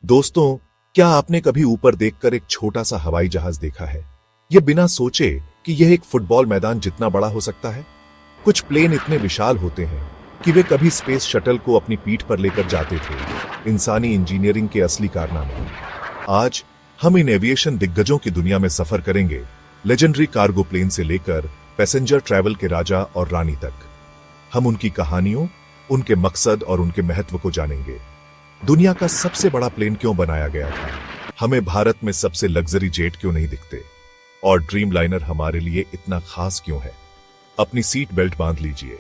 दोस्तों, क्या आपने कभी ऊपर देखकर एक छोटा सा हवाई जहाज देखा है? यह बिना सोचे कि यह एक फुटबॉल मैदान जितना बड़ा हो सकता है। कुछ प्लेन इतने विशाल होते हैं कि वे कभी स्पेस शटल को अपनी पीठ पर लेकर जाते थे। इंसानी इंजीनियरिंग के असली कारनामे। आज हम इन एविएशन दिग्गजों की दुनिया में सफर करेंगे, लेजेंडरी कार्गो प्लेन से लेकर पैसेंजर ट्रैवल के राजा और रानी तक। हम उनकी कहानियों, उनके मकसद और उनके महत्व को जानेंगे। दुनिया का सबसे बड़ा प्लेन क्यों बनाया गया था? हमें भारत में सबसे लग्जरी जेट क्यों नहीं दिखते? और ड्रीम लाइनर हमारे लिए इतना खास क्यों है? अपनी सीट बेल्ट बांध लीजिए।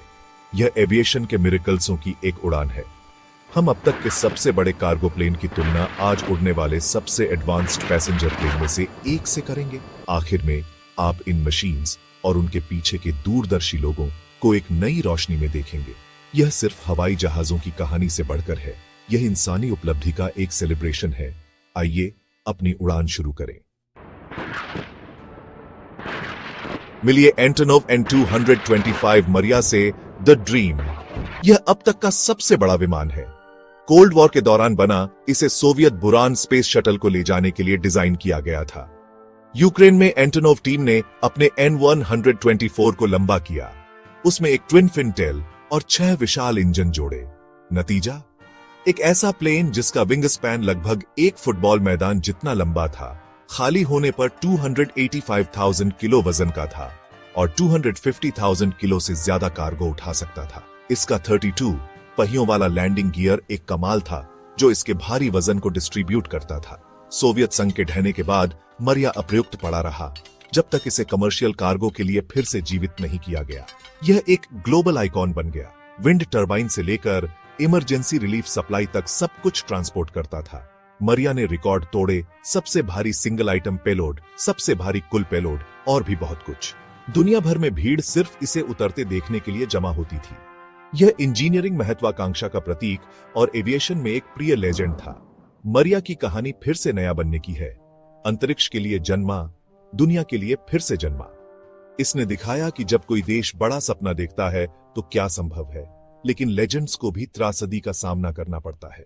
यह एविएशन के मिरेकल्सों की एक उड़ान है। हम अब तक के सबसे बड़े कार्गो प्लेन की तुलना आज उड़ने वाले सबसे एडवांस्ड पैसेंजर प्लेन में से एक से करेंगे। आखिर में आप इन मशीन्स और उनके पीछे के दूरदर्शी लोगों को एक नई रोशनी में देखेंगे। यह सिर्फ हवाई जहाजों की कहानी से बढ़कर है। यह इंसानी उपलब्धि का एक सेलिब्रेशन है। आइए अपनी उड़ान शुरू करें। मिलिए एंटोनोव N225 मरिया से द ड्रीम। यह अब तक का सबसे बड़ा विमान है। कोल्ड वॉर के दौरान बना, इसे सोवियत बुरान स्पेस शटल को ले जाने के लिए डिजाइन किया गया था। यूक्रेन में एंटोनोव टीम ने अपने N124 को लंबा किया। उसमें एक ट्विन फिन टेल और 6 विशाल इंजन जोड़े। नतीजा, एक ऐसा प्लेन जिसका विंग स्पैन लगभग एक फुटबॉल मैदान जितना लंबा था, खाली होने पर 285,000 किलो वजन का था और 250,000 किलो से ज्यादा कार्गो उठा सकता था। इसका 32 पहियों वाला लैंडिंग गियर एक कमाल था जो इसके भारी वजन को डिस्ट्रीब्यूट करता था। सोवियत संघ के ढहने के बाद मरिया अप्रयुक्त पड़ा रहा जब तक इसे कमर्शियल कार्गो के लिए फिर से जीवित नहीं किया गया। यह एक ग्लोबल आइकॉन बन गया। विंड टर्बाइन से लेकर इमरजेंसी रिलीफ सप्लाई तक सब कुछ ट्रांसपोर्ट करता था। मरिया ने रिकॉर्ड तोड़े, सबसे भारी सिंगल आइटम पेलोड, सबसे भारी कुल पेलोड और भी बहुत कुछ। दुनिया भर में भीड़ सिर्फ इसे उतरते देखने के लिए जमा होती थी। यह इंजीनियरिंग महत्वाकांक्षा का प्रतीक और एविएशन में एक प्रिय लेजेंड था। मरिया की कहानी फिर से नया बनने की है। अंतरिक्ष के लिए जन्मा, दुनिया के लिए फिर से जन्मा। इसने दिखाया कि जब कोई देश बड़ा सपना देखता है तो क्या संभव है, लेकिन लेजेंड्स को भी त्रासदी का सामना करना पड़ता है।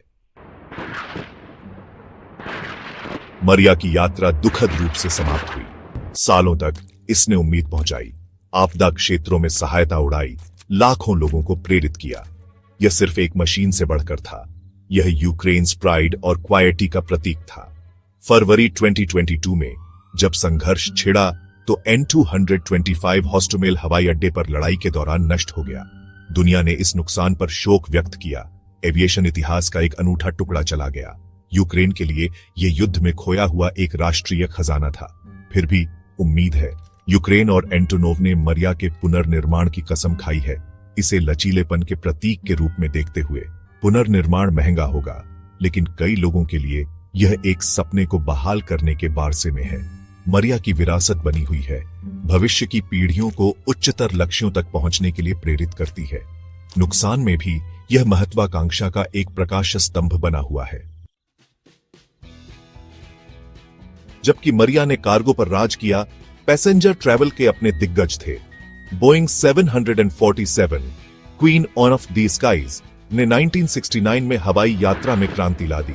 मरिया की यात्रा दुखद रूप से समाप्त हुई। सालों तक इसने उम्मीद पहुंचाई, आपदा क्षेत्रों में सहायता उड़ाई, लाखों लोगों को प्रेरित किया। यह सिर्फ एक मशीन से बढ़कर था। यह यूक्रेन्स प्राइड और क्वालिटी का प्रतीक था। फरवरी 2022 में जब संघर्ष छिड़ा तो N225 हॉस्टोमेल हवाई अड्डे पर लड़ाई के दौरान नष्ट हो गया। दुनिया ने इस नुकसान पर शोक व्यक्त किया। एविएशन इतिहास का एक अनूठा टुकड़ा चला गया। यूक्रेन के लिए यह युद्ध में खोया हुआ एक राष्ट्रीय खजाना था। फिर भी उम्मीद है। यूक्रेन और एंटोनोव ने मरिया के पुनर्निर्माण की कसम खाई है। इसे लचीलेपन के प्रतीक के रूप में देखते हुए। पुनर्निर्माण महंगा होगा, लेकिन कई लोगों के लिए यह एक सपने को बहाल करने के बारसे में है। मरिया की विरासत बनी हुई है। भविष्य की पीढ़ियों को उच्चतर लक्ष्यों तक पहुंचने के लिए प्रेरित करती है। नुकसान में भी यह महत्वाकांक्षा का एक प्रकाश स्तंभ बना हुआ है। जबकि मरिया ने कार्गो पर राज किया, पैसेंजर ट्रैवल के अपने दिग्गज थे। Boeing 747 queen of the skies ने 1969 में हवाई यात्रा में क्रांति ला दी।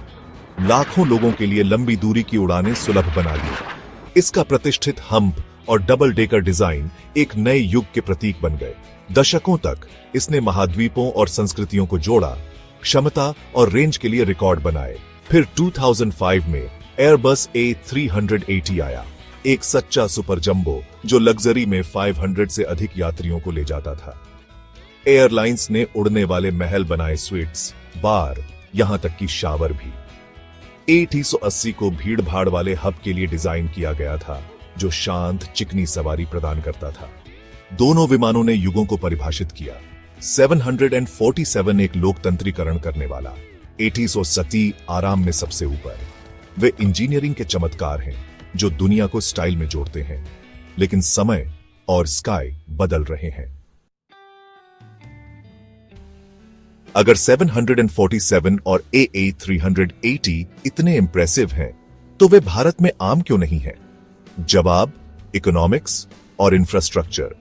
लाखों लोगों के लिए लंबी दूरी की उड़ानें सुलभ बना दी। इसका प्रतिष्ठित हम्प और डबल डेकर डिजाइन एक नए युग के प्रतीक बन गए। दशकों तक इसने महाद्वीपों और संस्कृतियों को जोड़ा, क्षमता और रेंज के लिए रिकॉर्ड बनाए। फिर 2005 में एयरबस A380 आया, एक सच्चा सुपर जंबो जो लग्जरी में 500 से अधिक यात्रियों को ले जाता था। एयरलाइंस ने उड़ने वाले महल बनाए, स्वीट्स, बार, यहां तक कि शावर भी। A380 को भीड़ भाड़ वाले हब के लिए डिजाइन किया गया था, जो शांत चिकनी सवारी प्रदान करता था। दोनों विमानों ने युगों को परिभाषित किया। 747 एक लोकतंत्रीकरण करने वाला, A380 आराम में सबसे ऊपर। वे इंजीनियरिंग के चमत्कार हैं जो दुनिया को स्टाइल में जोड़ते हैं, लेकिन समय और स्काई बदल रहे हैं। अगर 747 और AA380 इतने इंप्रेसिव हैं, तो वे भारत में आम क्यों नहीं हैं? जवाब, इकोनॉमिक्स और इंफ्रास्ट्रक्चर।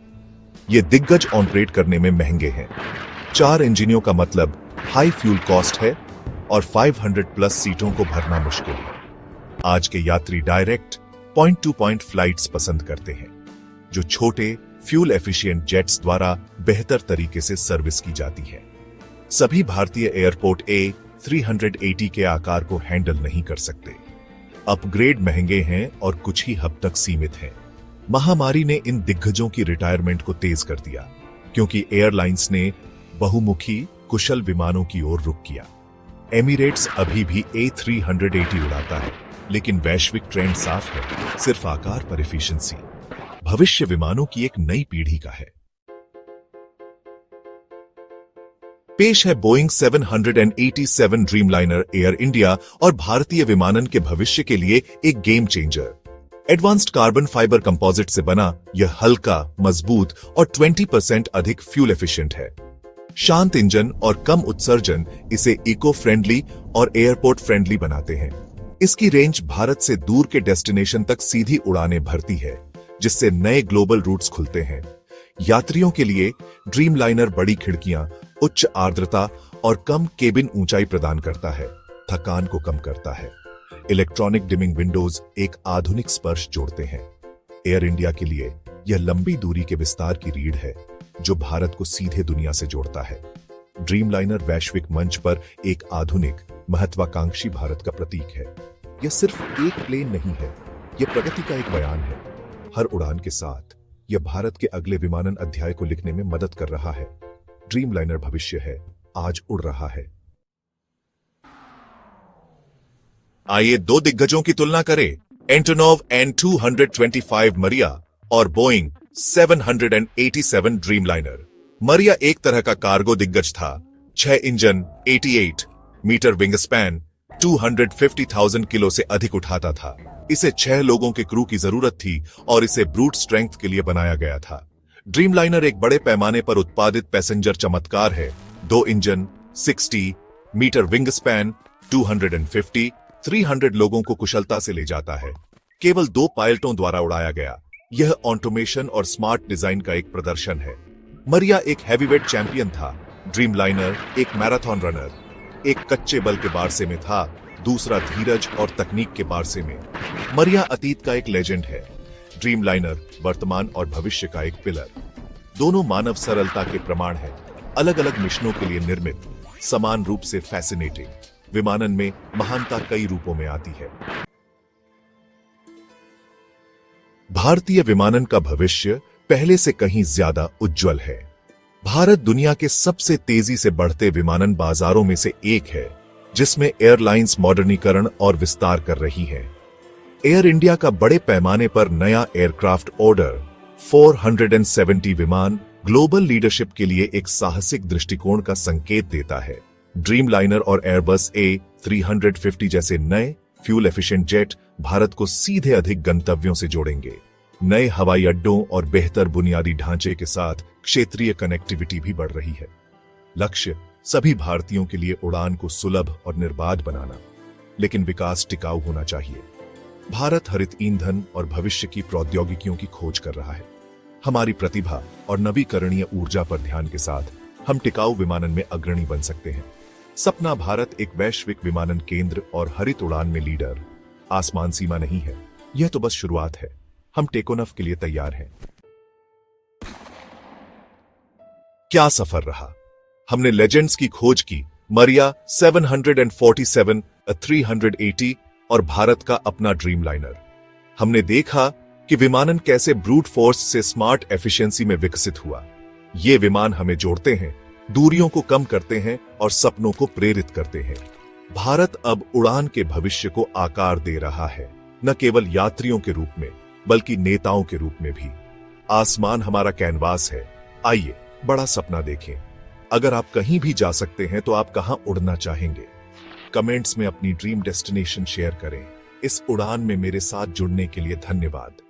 ये दिग्गज ऑपरेट करने में महंगे हैं। 4 इंजनों का मतलब हाई फ्यूल कॉस्ट है, और 500 प्लस सीटों को भरना मुश्किल है। आज के यात्री direct point two point flights पसंद करते हैं, जो छोटे फ्यूल एफिशिएंट जेट्स द्वारा बेहतर तरीके से सर्विस की जाती है। सभी भारतीय एयरपोर्ट A380 के आकार को हैंडल नहीं कर सकते। अपग्रेड महंगे हैं और कुछ ही हद तक सीमित हैं। महामारी ने इन दिग्गजों की रिटायरमेंट को तेज कर दिया, क्योंकि एयरलाइंस ने बहुमुखी कुशल विमानों की ओर रुख किया। एमिरेट्स अभी भी A380 उड़ाता है, लेकिन वैश्विक ट्रेंड साफ है, सिर्फ आकार पर एफिशिएंसी। भविष्य विमानों की एक नई पीढ़ी का है। पेश है बोइंग 787 ड्रीमलाइनर एयर इंडिया और भारतीय विमानन के भविष्य के लिए एक game changer. Advanced carbon fibre composite से बना यह हल्का, मजबूत और 20% अधिक फ्यूल एफिशिएंट है। शांत इंजन और कम उत्सर्जन इसे इको फ्रेंडली और एयरपोर्ट फ्रेंडली बनाते हैं। इसकी रेंज भारत से दूर के डेस्टिनेशन तक सीधी उड़ानें भरती है, जिससे नए ग्लोबल रूट्स खुलते हैं। यात्रियों के लिए ड्रीमलाइनर बड़ी खिड़कियां, उच्च आर्द्रता और कम केबिन ऊंचाई प्रदान करता है, थकान को कम करता है। इलेक्ट्रॉनिक डिमिंग विंडोज एक आधुनिक स्पर्श जोड़ते हैं। एयर इंडिया के लिए यह लंबी दूरी के विस्तार की रीढ़ है, जो भारत को सीधे दुनिया से जोड़ता है। ड्रीमलाइनर वैश्विक मंच पर एक आधुनिक, महत्वाकांक्षी भारत का प्रतीक है। यह सिर्फ एक प्लेन नहीं है, यह प्रगति का एक बयान है। हर उड़ान के साथ यह भारत के अगले विमानन अध्याय को लिखने में मदद कर रहा है। ड्रीमलाइनर भविष्य है, आज उड़ रहा है। आइए दो दिग्गजों की तुलना करें, एंटोनोव N225 मरिया और बोइंग 787 ड्रीमलाइनर। मरिया एक तरह का कार्गो दिग्गज था। 6 engine, 88 metre wing span, 250,000 kilo से अधिक उठाता था। इसे 6 लोगों के क्रू की जरूरत थी और इसे ब्रूट स्ट्रेंथ के लिए बनाया गया था। ड्रीमलाइनर एक बड़े पैमाने पर उत्पादित पैसेंजर चमत्कार है। 2 इंजन, 60 मीटर विंग स्पैन, 250, 300 लोगों को कुशलता से ले जाता है। केवल 2 पायलटों द्वारा उड़ाया गया। यह ऑटोमेशन और स्मार्ट डिजाइन का एक प्रदर्शन है। मरिया एक हैवीवेट चैंपियन था। ड्रीमलाइनर एक मैराथन रनर। एक कच्चे बल के बारसे में था, दूसरा धीरज और तकनीक के बारसे में। मरिया अतीत का एक लेजेंड है, ड्रीमलाइनर वर्तमान और भविष्य का एक पिलर। दोनों मानव सरलता के प्रमाण हैं, अलग अलग मिशनों के लिए निर्मित, समान रूप से फैसिनेटिंग। विमानन में महानता कई रूपों में आती है। भारतीय विमानन का भविष्य पहले से कहीं ज्यादा उज्जवल है। भारत दुनिया के सबसे तेजी से बढ़ते विमानन बाजारों में से एक है, जिसमें एयरलाइंस मॉडर्नीकरण और विस्तार कर रही है। एयर इंडिया का बड़े पैमाने पर नया एयरक्राफ्ट ऑर्डर 470 विमान ग्लोबल लीडरशिप के लिए एक साहसिक दृष्टिकोण का संकेत देता है। ड्रीमलाइनर और एयरबस A350 जैसे नए फ्यूल एफिशिएंट जेट भारत को सीधे अधिक गंतव्यों से जोड़ेंगे। नए हवाई अड्डों और बेहतर बुनियादी ढांचे के साथ क्षेत्रीय कनेक्टिविटी भी बढ़ रही है। लक्ष्य सभी भारतीयों के लिए उड़ान को सुलभ और निर्बाध बनाना, लेकिन विकास टिकाऊ होना चाहिए। भारत हरित ईंधन और भविष्य की प्रौद्योगिकियों की खोज कर रहा है। हमारी प्रतिभा और नवीकरणीय ऊर्जा पर ध्यान के साथ हम टिकाऊ विमानन में अग्रणी बन सकते हैं। सपना भारत एक वैश्विक विमानन केंद्र और हरित उड़ान में लीडर। आसमान सीमा नहीं है, यह तो बस शुरुआत है। हम टेकोनफ के लिए तैयार हैं। क्या सफर रहा। हमने लेजेंड्स की खोज की, मरिया 747, 380 और भारत का अपना ड्रीमलाइनर। हमने देखा कि विमानन कैसे ब्रूट फोर्स से स्मार्ट एफिशिएंसी में विकसित हुआ। ये विमान हमें जोड़ते हैं, दूरियों को कम करते हैं और सपनों को प्रेरित करते हैं। भारत अब उड़ान के भविष्य को आकार दे रहा है, न केवल यात्रियों के रूप में बल्कि नेताओं के रूप में भी। आसमान हमारा कैनवास है, आइए बड़ा सपना देखें। अगर आप कहीं भी जा सकते हैं तो आप कहां उड़ना चाहेंगे? कमेंट्स में अपनी ड्रीम डेस्टिनेशन शेयर करें। इस उड़ान में मेरे साथ जुड़ने के लिए धन्यवाद।